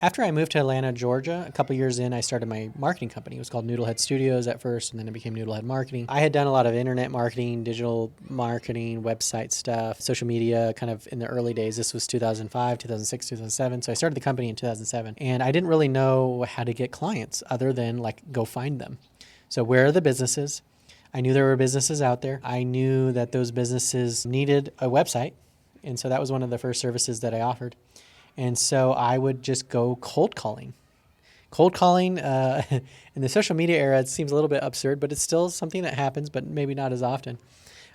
After I moved to Atlanta, Georgia, a couple years in, I started my marketing company. It was called Noodlehead Studios at first, and then it became Noodlehead Marketing. I had done a lot of internet marketing, digital marketing, website stuff, social media kind of in the early days. This was 2005, 2006, 2007. So I started the company in 2007, and I didn't really know how to get clients other than like go find them. So where are the businesses? I knew there were businesses out there. I knew that those businesses needed a website. And so that was one of the first services that I offered. And so I would just go cold calling. Cold calling in the social media era, it seems a little bit absurd, but it's still something that happens, but maybe not as often.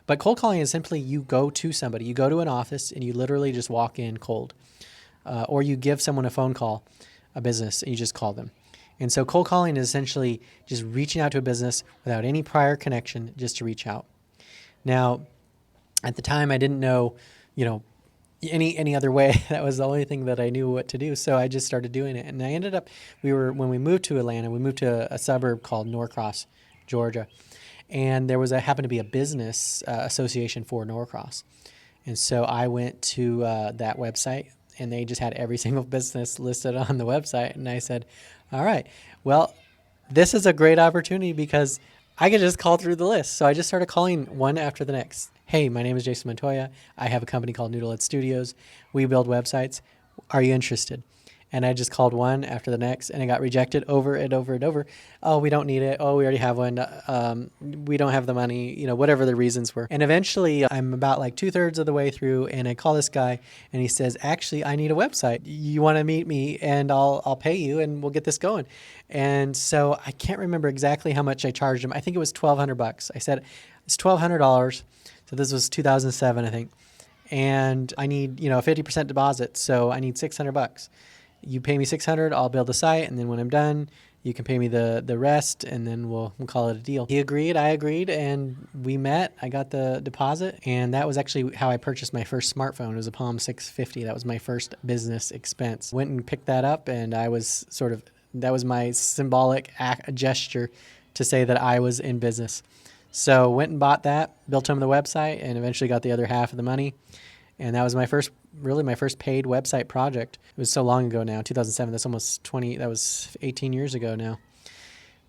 But cold calling is simply you go to somebody, you go to an office and you literally just walk in cold. Or you give someone a phone call, a business, and you just call them. And so cold calling is essentially just reaching out to a business without any prior connection, just to reach out. Now, at the time, I didn't know, any other way. That was the only thing that I knew what to do. So I just started doing it. And I ended up, when we moved to Atlanta, we moved to a suburb called Norcross, Georgia. And there happened to be a business association for Norcross. And so I went to that website, and they just had every single business listed on the website. And I said, all right, well, this is a great opportunity because I could just call through the list. So I just started calling one after the next. Hey, my name is Jason Montoya. I have a company called Noodlehead Studios. We build websites. Are you interested? And I just called one after the next, and it got rejected over and over and over. Oh, we don't need it. Oh, we already have one. We don't have the money, whatever the reasons were. And eventually I'm about like 2/3 of the way through, and I call this guy, and he says, actually, I need a website. You want to meet me, and I'll pay you, and we'll get this going. And so I can't remember exactly how much I charged him. I think it was $1,200. I said, it's $1,200. So this was 2007, I think. And I need, a 50% deposit. So I need $600. You pay me $600, I'll build the site, and then when I'm done, you can pay me the rest, and then we'll call it a deal. He agreed, I agreed, and we met. I got the deposit, and that was actually how I purchased my first smartphone. It was a Palm 650. That was my first business expense. Went and picked that up, and that was my symbolic gesture to say that I was in business. So went and bought that, built him the website, and eventually got the other half of the money. And that was my first paid website project. It was so long ago now, 2007. That was 18 years ago now.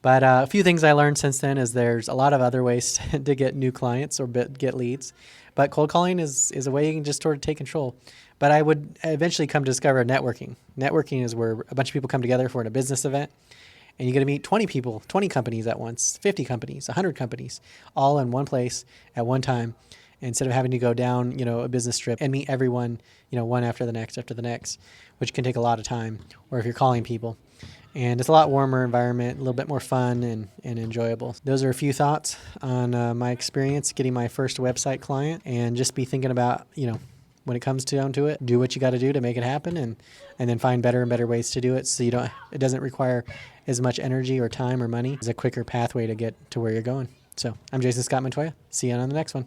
But a few things I learned since then is there's a lot of other ways to get new clients or get leads. But cold calling is a way you can just sort of take control. But I would eventually come to discover networking. Networking is where a bunch of people come together for a business event. And you get to meet 20 people, 20 companies at once, 50 companies, 100 companies, all in one place at one time, instead of having to go down, a business trip and meet everyone, one after the next, which can take a lot of time, or if you're calling people. And it's a lot warmer environment, a little bit more fun and enjoyable. Those are a few thoughts on my experience getting my first website client, and just be thinking about, when it comes down to it, do what you got to do to make it happen, and then find better and better ways to do it so it doesn't require as much energy or time or money. It's a quicker pathway to get to where you're going. So I'm Jason Scott Montoya. See you on the next one.